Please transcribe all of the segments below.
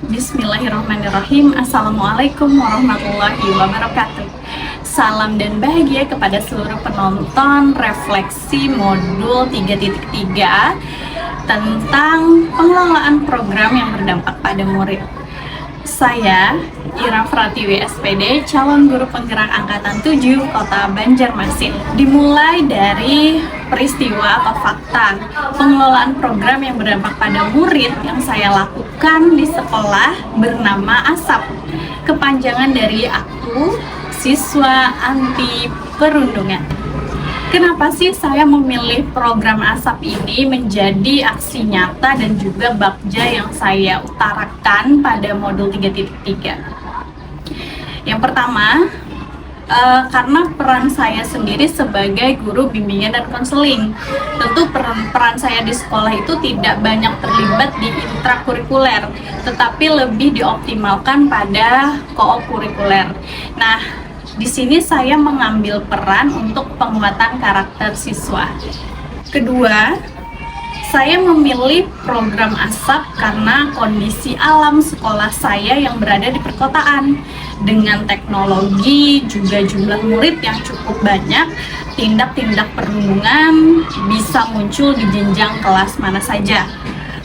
Bismillahirrahmanirrahim. Assalamualaikum warahmatullahi wabarakatuh. Salam dan bahagia kepada seluruh penonton refleksi modul 3.3 tentang pengelolaan program yang berdampak pada murid. Saya, Ira Pratiwi SPD, calon guru penggerak Angkatan 7 Kota Banjarmasin. Dimulai dari peristiwa atau fakta pengelolaan program yang berdampak pada murid yang saya lakukan di sekolah bernama ASAP. Kepanjangan dari Aku, Siswa Anti Perundungan. Kenapa sih saya memilih program ASAP ini menjadi aksi nyata dan juga bakja yang saya utarakan pada modul 3.3? Yang pertama, karena peran saya sendiri sebagai guru bimbingan dan konseling. Tentu peran saya di sekolah itu tidak banyak terlibat di intrakurikuler, tetapi lebih dioptimalkan pada kookurikuler. Nah, di sini saya mengambil peran untuk penguatan karakter siswa. Kedua, saya memilih program ASAP karena kondisi alam sekolah saya yang berada di perkotaan. Dengan teknologi, juga jumlah murid yang cukup banyak, tindak-tindak perundungan bisa muncul di jenjang kelas mana saja.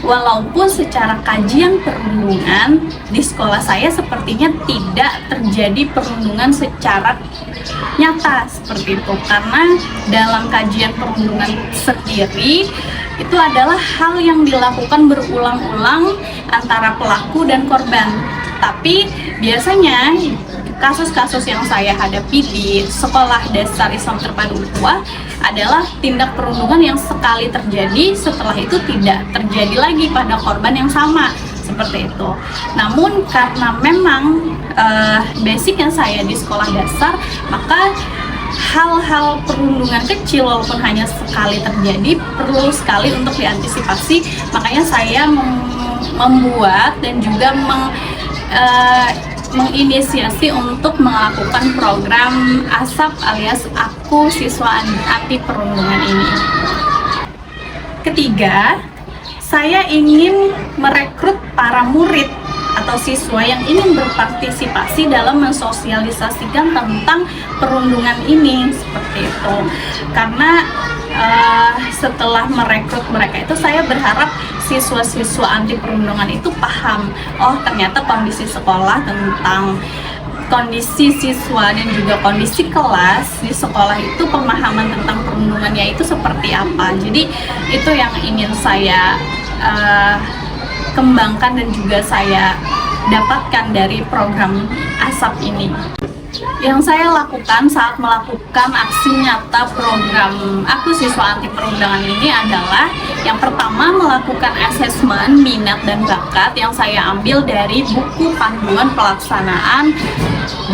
Walaupun secara kajian perundungan di sekolah saya sepertinya tidak terjadi perundungan secara nyata seperti itu, karena dalam kajian perundungan sendiri itu adalah hal yang dilakukan berulang-ulang antara pelaku dan korban. Tapi biasanya kasus-kasus yang saya hadapi di sekolah dasar Islam Terpadu Ukhuwah adalah tindak perundungan yang sekali terjadi, setelah itu tidak terjadi lagi pada korban yang sama, seperti itu. Namun karena memang basic yang saya di sekolah dasar, maka hal-hal perundungan kecil walaupun hanya sekali terjadi perlu sekali untuk diantisipasi. Makanya saya membuat dan juga menginisiasi untuk melakukan program ASAP alias Aku Siswa Anti Perundungan ini. Ketiga, saya ingin merekrut para murid atau siswa yang ingin berpartisipasi dalam mensosialisasikan tentang perundungan ini, seperti itu. Karena setelah merekrut mereka itu, saya berharap siswa-siswa anti perundungan itu paham, oh ternyata kondisi sekolah tentang kondisi siswa dan juga kondisi kelas di sekolah itu, pemahaman tentang perundungannya itu seperti apa. Jadi itu yang ingin saya kembangkan dan juga saya dapatkan dari program ASAP ini. Yang saya lakukan saat melakukan aksi nyata program Aku Siswa Anti Perundungan ini adalah yang pertama, melakukan asesmen minat dan bakat yang saya ambil dari buku panduan pelaksanaan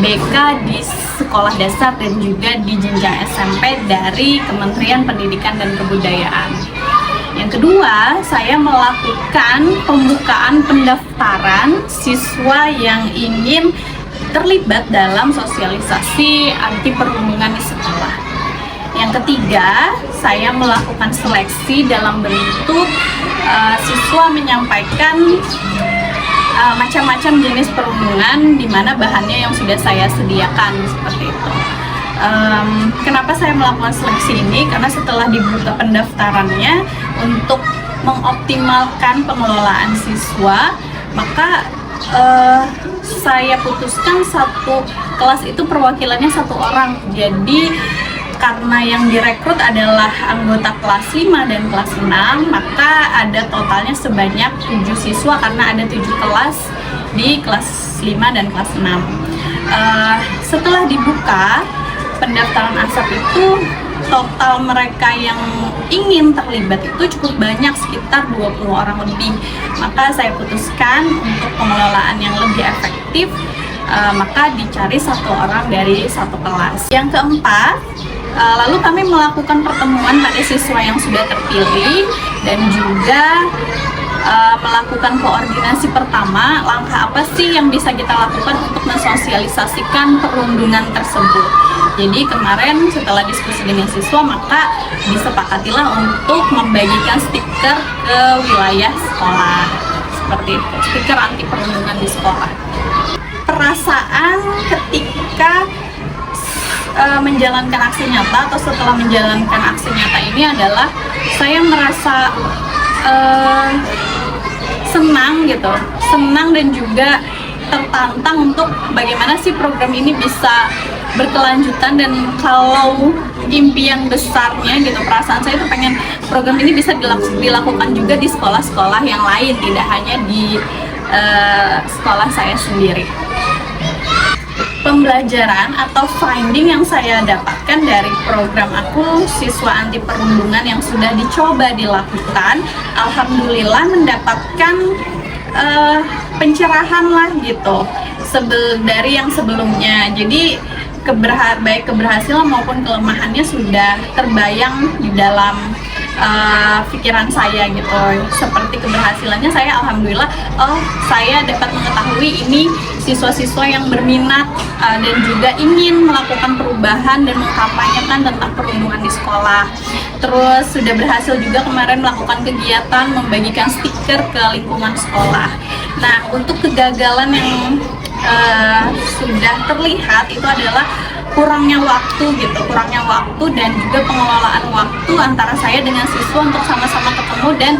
BK di sekolah dasar dan juga di jenjang SMP dari Kementerian Pendidikan dan Kebudayaan. Yang kedua, saya melakukan pembukaan pendaftaran siswa yang ingin terlibat dalam sosialisasi anti perundungan di sekolah. Yang ketiga, saya melakukan seleksi dalam bentuk siswa menyampaikan macam-macam jenis perundungan di mana bahannya yang sudah saya sediakan, seperti itu. Kenapa saya melakukan seleksi ini? Karena setelah dibuka pendaftarannya untuk mengoptimalkan pengelolaan siswa, maka saya putuskan satu kelas itu perwakilannya satu orang. Jadi karena yang direkrut adalah anggota kelas 5 dan kelas 6, maka ada totalnya sebanyak 7 siswa karena ada 7 kelas di kelas 5 dan kelas 6. Setelah dibuka pendaftaran ASAP itu, total mereka yang ingin terlibat itu cukup banyak, sekitar 20 orang lebih. Maka saya putuskan untuk pengelolaan yang lebih efektif, maka dicari satu orang dari satu kelas. Yang keempat, lalu kami melakukan pertemuan pada siswa yang sudah terpilih dan juga melakukan koordinasi pertama, langkah apa sih yang bisa kita lakukan untuk mensosialisasikan perundungan tersebut. Jadi kemarin setelah diskusi dengan siswa, maka disepakatilah untuk membagikan stiker ke wilayah sekolah. seperti itu, stiker anti perundungan di sekolah. Perasaan ketika menjalankan aksi nyata atau setelah menjalankan aksi nyata ini adalah saya merasa senang gitu, senang dan juga tertantang untuk bagaimana sih program ini bisa berkelanjutan, dan kalau impian besarnya gitu, perasaan saya itu pengen program ini bisa dilakukan juga di sekolah-sekolah yang lain, tidak hanya di sekolah saya sendiri. Pembelajaran atau finding yang saya dapatkan dari program aku siswa anti perundungan yang sudah dicoba dilakukan, alhamdulillah mendapatkan pencerahan lah gitu dari yang sebelumnya. Jadi baik keberhasilan maupun kelemahannya sudah terbayang di dalam pikiran saya gitu. Seperti keberhasilannya, saya alhamdulillah, saya dapat mengetahui ini siswa-siswa yang berminat dan juga ingin melakukan perubahan dan mengkampanyekan tentang perundungan di sekolah. Terus sudah berhasil juga kemarin melakukan kegiatan membagikan stiker ke lingkungan sekolah. Nah, untuk kegagalan yang sudah terlihat itu adalah kurangnya waktu gitu, kurangnya waktu dan juga pengelolaan waktu antara saya dengan siswa untuk sama-sama ketemu dan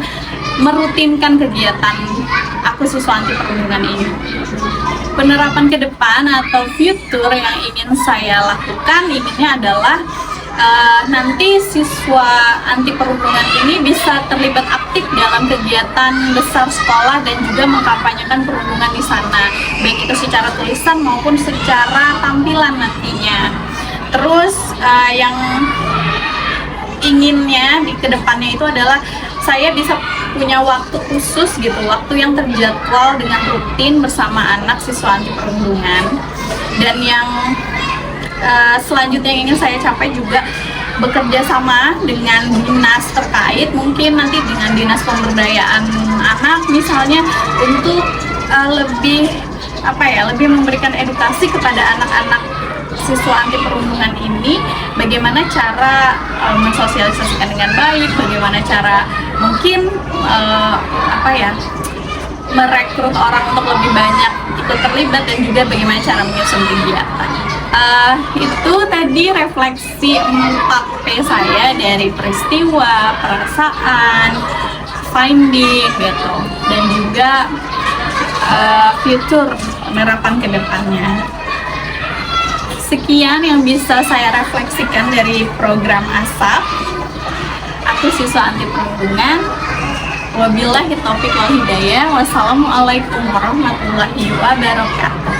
merutinkan kegiatan aku siswa anti perundungan ini. Penerapan ke depan atau future yang ingin saya lakukan inginnya adalah nanti siswa anti perundungan ini bisa terlibat aktif dalam kegiatan besar sekolah dan juga mengkampanyekan perundungan di sana, baik itu secara tulisan maupun secara tampilan nantinya. Terus yang inginnya di kedepannya itu adalah saya bisa punya waktu khusus gitu, waktu yang terjadwal dengan rutin bersama anak siswa anti perundungan. Dan yang selanjutnya yang ingin saya capai juga bekerja sama dengan dinas terkait, mungkin nanti dengan dinas pemberdayaan anak misalnya, untuk lebih memberikan edukasi kepada anak-anak siswa anti perundungan ini, bagaimana cara mensosialisasikan dengan baik, bagaimana cara mungkin merekrut orang untuk lebih banyak ikut terlibat, dan juga bagaimana cara menyusun kegiatan. Itu tadi refleksi 4P saya dari peristiwa, perasaan, finding gitu, dan juga future, penerapan ke depannya. Sekian yang bisa saya refleksikan dari program ASAP aku siswa anti perundungan. Wabillahi taufiq wal hidayah. Wassalamualaikum warahmatullahi wabarakatuh.